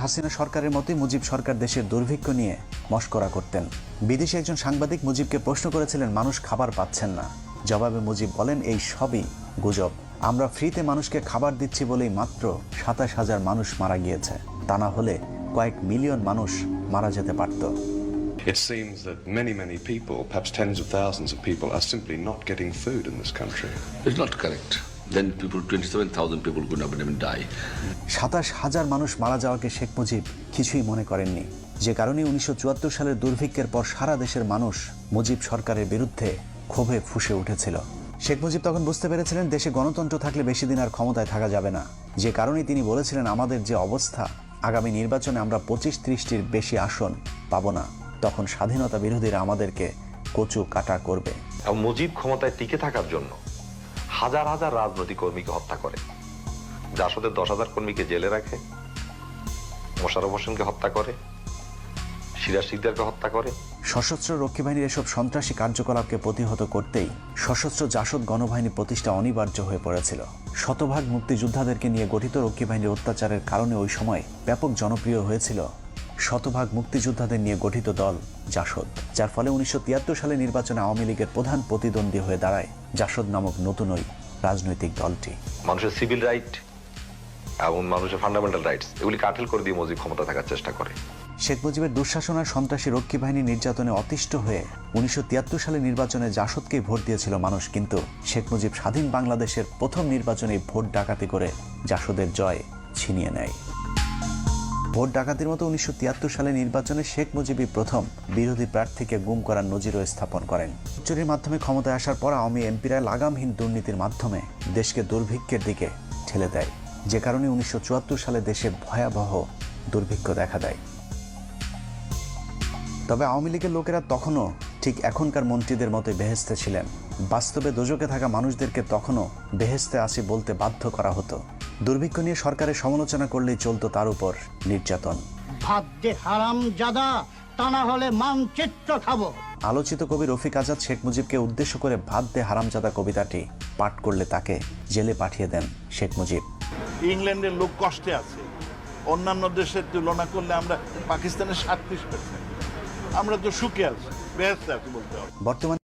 হাসিনা সরকারের মতোই মুজিব সরকার দেশের দুর্ভিক্ষ নিয়ে মশকরা করতেন। বিদেশি একজন সাংবাদিক মুজিবকে প্রশ্ন করেছিলেন মানুষ খাবার পাচ্ছেন না। জবাবে মুজিব বলেন, এই সবই গুজব। আমরা ফ্রিতে মানুষকে খাবার দিচ্ছি বলেই মাত্র ২৭,০০০ মানুষ মারা গিয়েছে। তা না হলে কয়েক মিলিয়ন মানুষ মারা যেতে পারত। It seems that many people, perhaps tens of thousands of people, are simply not getting food in this country. It's not correct. Then 27,000 people could not even die. ২৭,০০০ মানুষ মারা যাওয়াকে শেখ মুজিব কিছুই মনে করেননি। যে কারণে ১৯৭৪ সালের দুর্ভিক্ষের পর সারা দেশের মানুষ মুজিব সরকারের বিরুদ্ধে ক্ষোভে ফুঁসে উঠেছিল। শেখ মুজিব তখন বুঝতে পেরেছিলেন দেশে গণতন্ত্র থাকলে বেশি দিন আর ক্ষমতায় থাকা যাবে না। যে কারণে তিনি বলেছিলেন, আমাদের যে অবস্থা, আগামী নির্বাচনে আমরা ২৫-৩০টির বেশি আসন পাব না। তখন স্বাধীনতা বিরোধীরা আমাদেরকে কচু কাটা করবে। মুজিব ক্ষমতায় টিকে থাকার জন্য হাজার হাজার রাজনৈতিক কর্মীকে হত্যা করে, জাসদের ১০,০০০ কর্মীকে জেলে রাখে, মোশাররফ হোসেনকে হত্যা করে, সিরাজ শিকদারকে হত্যা করে। সশস্ত্র রক্ষী বাহিনীর এসব সন্ত্রাসী কার্যকলাপকে প্রতিহত করতেই সশস্ত্র জাসদ গণবাহিনী প্রতিষ্ঠা অনিবার্য হয়ে পড়েছিল। শতভাগ মুক্তিযোদ্ধাদেরকে নিয়ে গঠিত রক্ষী বাহিনীর অত্যাচারের কারণে ওই সময় ব্যাপক জনপ্রিয় হয়েছিল শতভাগ মুক্তিযোদ্ধাদের নিয়ে গঠিত দল জাসদ, যার ফলে ১৯৭৩ সালে নির্বাচনে আওয়ামী লীগের প্রধান প্রতিদ্বন্দ্বী হয়ে দাঁড়ায় জাসদ নামক নতুন ওই রাজনৈতিক দলটি। মানুষের সিভিল রাইট এবং মানুষের ফান্ডামেন্টাল রাইটস এগুলি কাঠিল করে দিয়ে মুজিব ক্ষমতা থাকার চেষ্টা করে। শেখ মুজিবের দুঃশাসন আর সন্ত্রাসী রক্ষী বাহিনী নির্যাতনে অতিষ্ঠ হয়ে ১৯৭৩ সালে নির্বাচনে জাসদকেই ভোট দিয়েছিল মানুষ। কিন্তু শেখ মুজিব স্বাধীন বাংলাদেশের প্রথম নির্বাচনে ভোট ডাকাতি করে জাসদের জয় ছিনিয়ে নেয়। ভোট ডাকাতির মতো ১৯৭৩ সালে নির্বাচনে শেখ মুজিবই প্রথম বিরোধী প্রার্থীকে গুম করার নজিরও স্থাপন করেন। চুরির মাধ্যমে ক্ষমতায় আসার পর আওয়ামী এমপিরা লাগামহীন দুর্নীতির মাধ্যমে দেশকে দুর্ভিক্ষের দিকে ঠেলে দেয়। যে কারণে ১৯৭৪ সালে দেশে ভয়াবহ দুর্ভিক্ষ দেখা দেয়। তবে আওয়ামী লীগের লোকেরা তখনও ঠিক এখনকার মন্ত্রীদের মতোই বেহেস্তে ছিলেন। বাস্তবে দোজকে থাকা মানুষদেরকে তখনও বেহেস্তে আসি বলতে বাধ্য করা হতো। দুর্ভিক্ষ নিয়ে সরকারের সমালোচনা করলেই চলতো তার উপর নির্যাতন। ভাত দে হারামজাদা, তা না হলে মানচিত্র খাবো। আলোচিত কবি রফিক আজাদ শেখ মুজিবকে উদ্দেশ্য করে ভাত দে হারামজাদা কবিতাটি পাঠ করলে তাকে জেলে পাঠিয়ে দেন শেখ মুজিব। ইংল্যান্ডের লোক কষ্টে আছে, অন্যান্য দেশের তুলনা করলে আমরা পাকিস্তানের ৩৭%, আমরা তো সুখে আছি, বেহেশতে আছি বলতে হবে। বর্তমানে